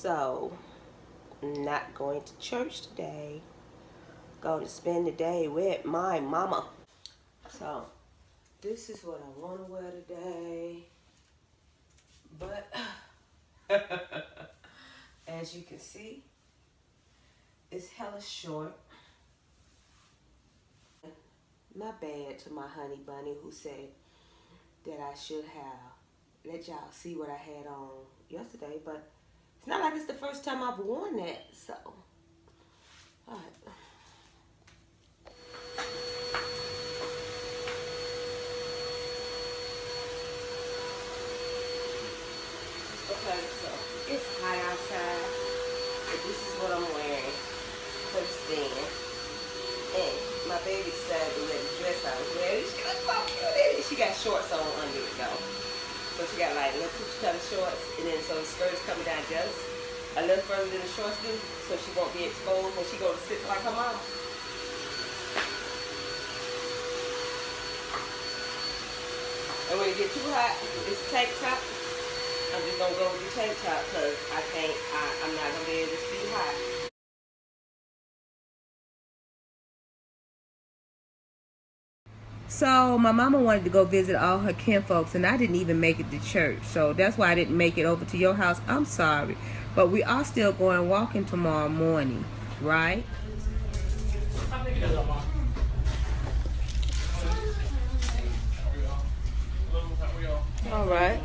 So, not going to church today. Going to spend the day with my mama. So, this is what I want to wear today. But, as you can see, it's hella short. My bad to my honey bunny who said that I should have let y'all see what I had on yesterday, but it's not like it's the first time I've worn that, so. Alright. Okay, so it's hot outside, but this is what I'm wearing for the stand. And my baby decided to wear the dress I was wearing. She was so cute. She got shorts on under it though. So she got like little coochie cutter shorts, and then so the skirt's coming down just a little further than the shorts do, so she won't be exposed when she go to sit like her mama. And when it get too hot, it's a tank top. I'm just gonna go with the tank top because I'm not gonna be able to see hot. So my mama wanted to go visit all her kinfolks, and I didn't even make it to church. So that's why I didn't make it over to your house. I'm sorry. But we are still going walking tomorrow morning, right? All right.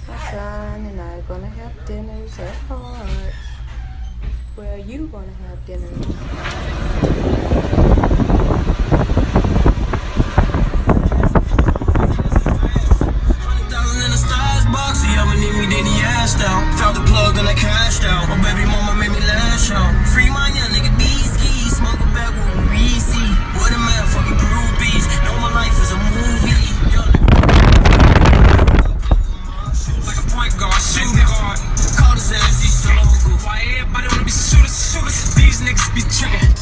My son and I are gonna have dinners at Hearts. Where are you gonna have dinner? Found the plug and I cashed out. My baby mama made me lash out. Free my young nigga B-ski. Smoke a bag with Reese. What a man, fucking groupies. Know my life is a movie. Like a point guard, shooting guard. Call his ass, he's so local. Why everybody wanna be shooters? These niggas be tricking.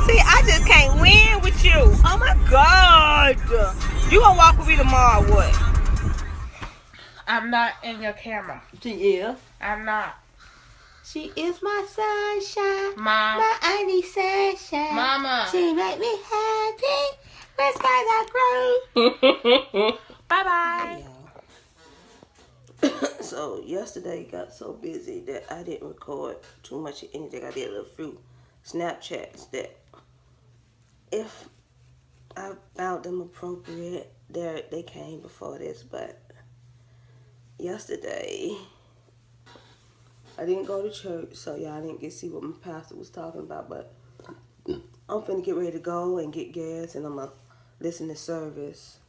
See, I just can't win with you. Oh my God. You gonna walk with me tomorrow, what? I'm not in your camera. She is. I'm not. She is my sunshine. Mom. My auntie sunshine. Mama. She make me happy when skies are blue. Bye-bye. Yeah. So yesterday got so busy that I didn't record too much of anything. I did a few Snapchats that if I found them appropriate, they came before this, but yesterday I didn't go to church, so y'all didn't get to see what my pastor was talking about, but I'm finna get ready to go and get gas, and I'm gonna listen to service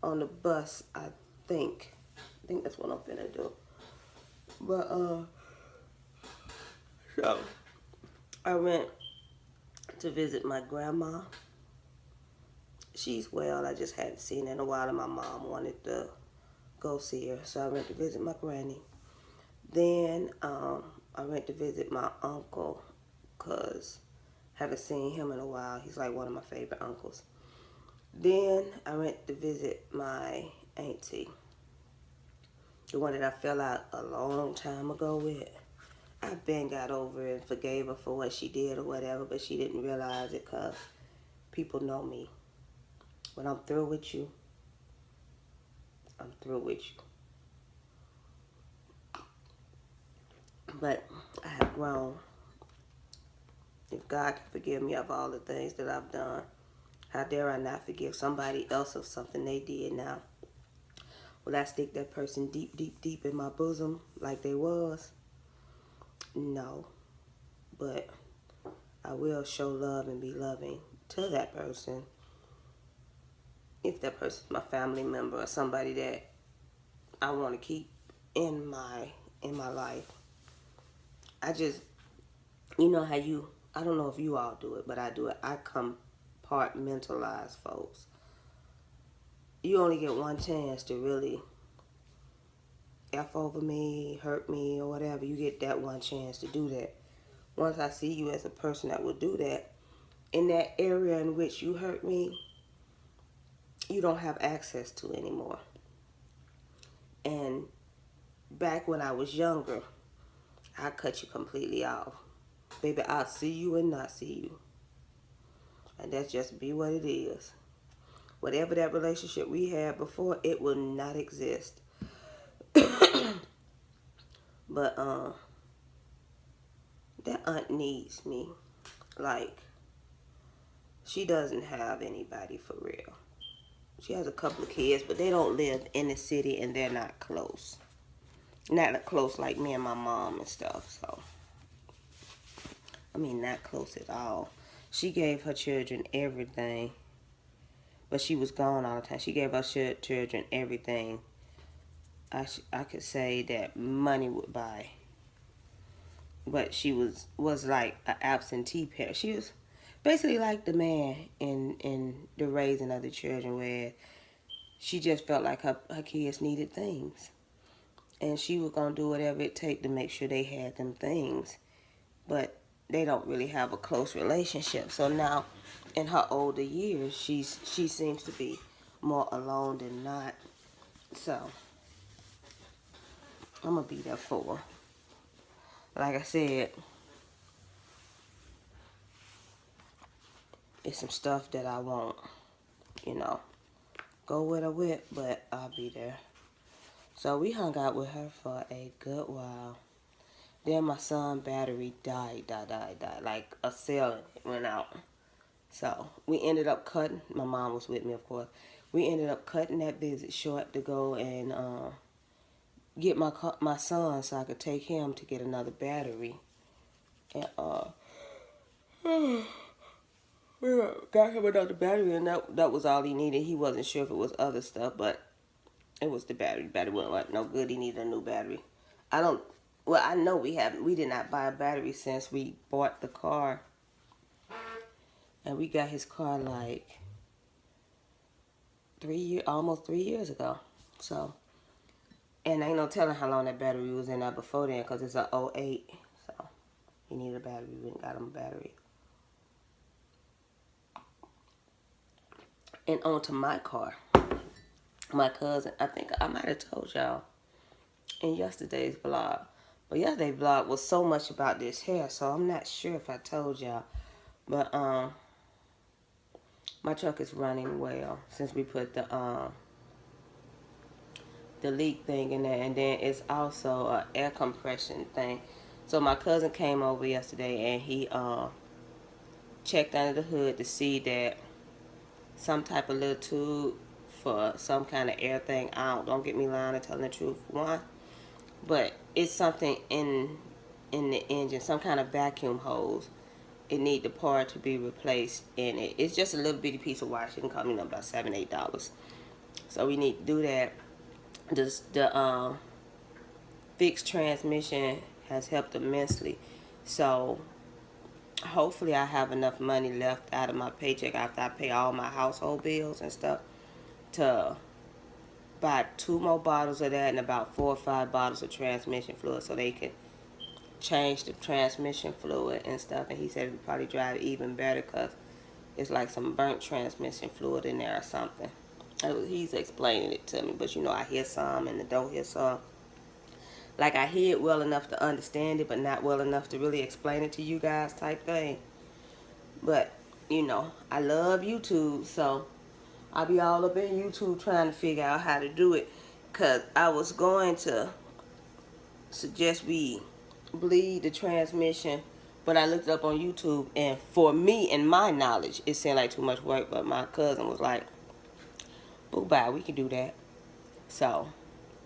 on the bus. I think that's what I'm finna do. But so I went to visit my grandma. She's well. I just hadn't seen her in a while, and my mom wanted to go see her, so I went to visit my granny. Then I went to visit my uncle, cause I haven't seen him in a while. He's like one of my favorite uncles. Then I went to visit my auntie, the one that I fell out a long time ago with. I been got over it and forgave her for what she did or whatever, but she didn't realize it, cause people know me. When I'm through with you, I'm through with you. But I have grown. If God can forgive me of all the things that I've done, how dare I not forgive somebody else of something they did now? Will I stick that person deep, deep, deep in my bosom like they was? No. But I will show love and be loving to that person. If that person's my family member or somebody that I want to keep in my life. I just, you know how I don't know if you all do it, but I do it. I compartmentalize folks. You only get one chance to really F over me, hurt me, or whatever. You get that one chance to do that. Once I see you as a person that will do that, in that area in which you hurt me, you don't have access to anymore. And back when I was younger, I cut you completely off. Baby, I'll see you and not see you. And that's just be what it is. Whatever that relationship we had before, it will not exist. But that aunt needs me. Like, she doesn't have anybody for real. She has a couple of kids, but they don't live in the city and they're not close. Not close like me and my mom and stuff, so. I mean, not close at all. She gave her children everything, but she was gone all the time. She gave her children everything I could say that money would buy. But she was like an absentee parent. She was basically like the man in the raising of the children, where she just felt like her kids needed things. And she was going to do whatever it take to make sure they had them things. But they don't really have a close relationship. So now, in her older years, she seems to be more alone than not. So I'm going to be there for her. Like I said, it's some stuff that I won't, go with her with, but I'll be there. So we hung out with her for a good while. Then my son's battery died. Like a cell went out. So we ended up cutting. My mom was with me, of course. We ended up cutting that visit short to go and get my son so I could take him to get another battery. And we got him another battery, and that was all he needed. He wasn't sure if it was other stuff, but it was the battery. Battery wasn't no good. He needed a new battery. I know we did not buy a battery since we bought the car. And we got his car like almost 3 years ago. So, and ain't no telling how long that battery was in there before then, because it's a 08. So, he needed a battery. We went and got him a battery. And on to my car. My cousin, I think I might have told y'all in yesterday's vlog. But yesterday's vlog was so much about this hair, so I'm not sure if I told y'all. But my truck is running well since we put the leak thing in there, and then it's also a air compression thing. So my cousin came over yesterday and he checked under the hood to see that some type of little tube for some kind of air thing. Don't get me lying and telling the truth, one, but it's something in the engine, some kind of vacuum hose. It need the part to be replaced in it. It's just a little bitty piece of wire. It can come in about $7-8. So we need to do that. The fixed transmission has helped immensely. So hopefully I have enough money left out of my paycheck after I pay all my household bills and stuff to buy 2 more bottles of that and about 4 or 5 bottles of transmission fluid so they can change the transmission fluid and stuff. And he said it would probably drive it even better because it's like some burnt transmission fluid in there or something. He's explaining it to me, but I hear some and I don't hear some. Like, I hear it well enough to understand it, but not well enough to really explain it to you guys type thing. But, I love YouTube, so I'll be all up in YouTube trying to figure out how to do it. Because I was going to suggest we bleed the transmission, but I looked it up on YouTube, and for me and my knowledge, it seemed like too much work, but my cousin was like, oh, bye, we can do that. So,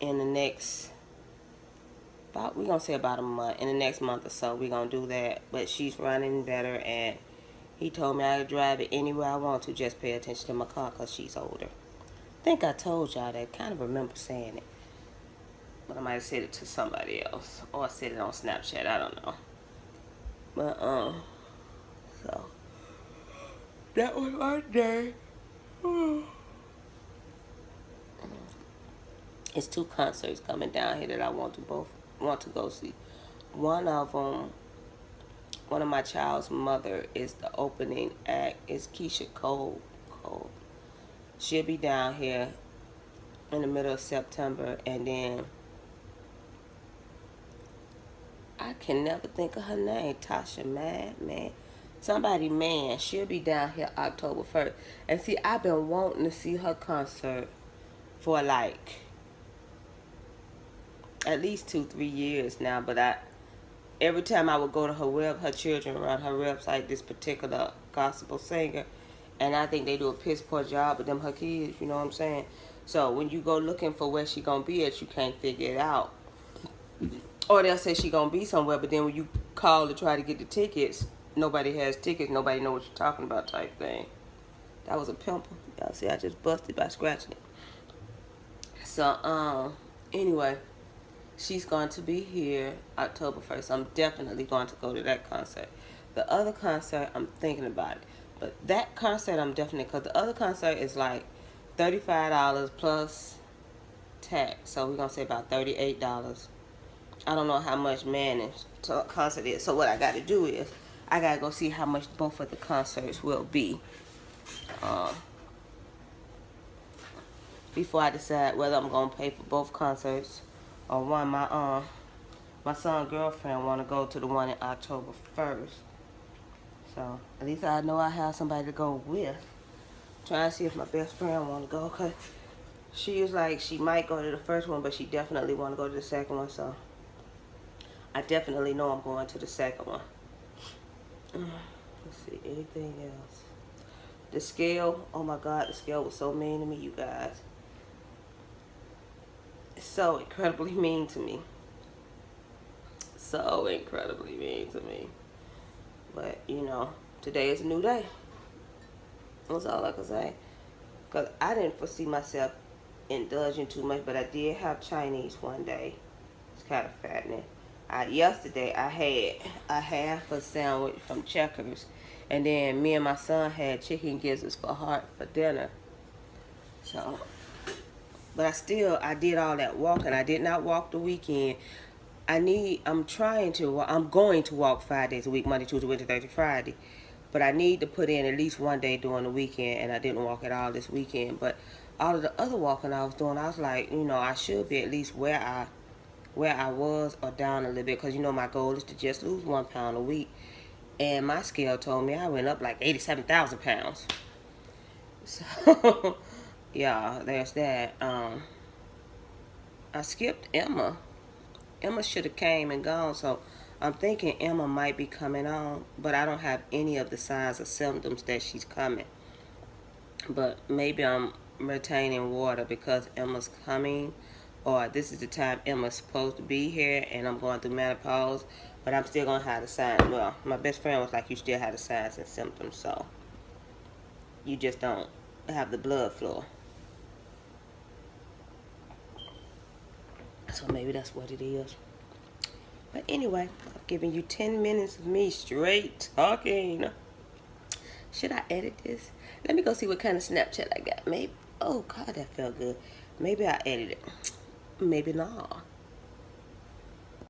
in the next, we're going to say about a month, in the next month or so, we're going to do that, but she's running better, and he told me I could drive it anywhere I want to, just pay attention to my car, because she's older. I think I told y'all that, kind of remember saying it. But I might have said it to somebody else. Or I said it on Snapchat. I don't know. But, so. That was my day. It's 2 concerts coming down here that I want to go see. One of them, one of my child's mother is the opening act. It's Keisha Cole. She'll be down here in the middle of September, and then I can never think of her name. Tasha Man. Somebody Man. She'll be down here October 1st. And see, I've been wanting to see her concert for like at least 2-3 years now, but every time I would go to her children run her website, this particular gospel singer, and I think they do a piss poor job with them, her kids, you know what I'm saying? So when you go looking for where she gonna be at, you can't figure it out. Or they'll say she gonna be somewhere, but then when you call to try to get the tickets, nobody has tickets, nobody know what you're talking about type thing. That was a pimple. Y'all see, I just busted by scratching it. So, anyway, she's going to be here October 1st. I'm definitely going to go to that concert. The other concert, I'm thinking about it. But that concert, I'm definitely, because the other concert is like $35 plus tax. So we're going to say about $38. I don't know how much Manning's concert is. So what I got to do is, I got to go see how much both of the concerts will be. Before I decide whether I'm going to pay for both concerts or one. My son's girlfriend want to go to the one in October 1st. So at least I know I have somebody to go with. Trying to see if my best friend want to go, because she was like she might go to the first one, but she definitely want to go to the second one. So I definitely know I'm going to the second one. Let's see, anything else? The scale, oh my God, the scale was so mean to me, you guys. It's so incredibly mean to me. So incredibly mean to me. But, you know, today is a new day. That's all I can say. Because I didn't foresee myself indulging too much, but I did have Chinese one day. It's kind of fattening. Yesterday, I had a half a sandwich from Checkers. And then me and my son had chicken gizzards for dinner. So, but I did all that walking. I did not walk the weekend. I'm going to walk 5 days a week, Monday, Tuesday, Wednesday, Thursday, Friday. But I need to put in at least one day during the weekend, and I didn't walk at all this weekend. But all of the other walking I was doing, I was like, you know, I should be at least where I was or down a little bit, because, you know, my goal is to just lose 1 pound a week. And my scale told me I went up like 87,000 pounds. So, yeah, there's that. I skipped Emma. Emma should have came and gone, so I'm thinking Emma might be coming on, but I don't have any of the signs or symptoms that she's coming. But maybe I'm retaining water because Emma's coming, or this is the time Emma's supposed to be here and I'm going through menopause, but I'm still going to have the signs. Well, my best friend was like, you still have the signs and symptoms, so you just don't have the blood flow. So maybe that's what it is. But anyway, I've given you 10 minutes of me straight talking. Should I edit this? Let me go see what kind of Snapchat I got. Maybe, oh God, that felt good. Maybe I edit it. Maybe not.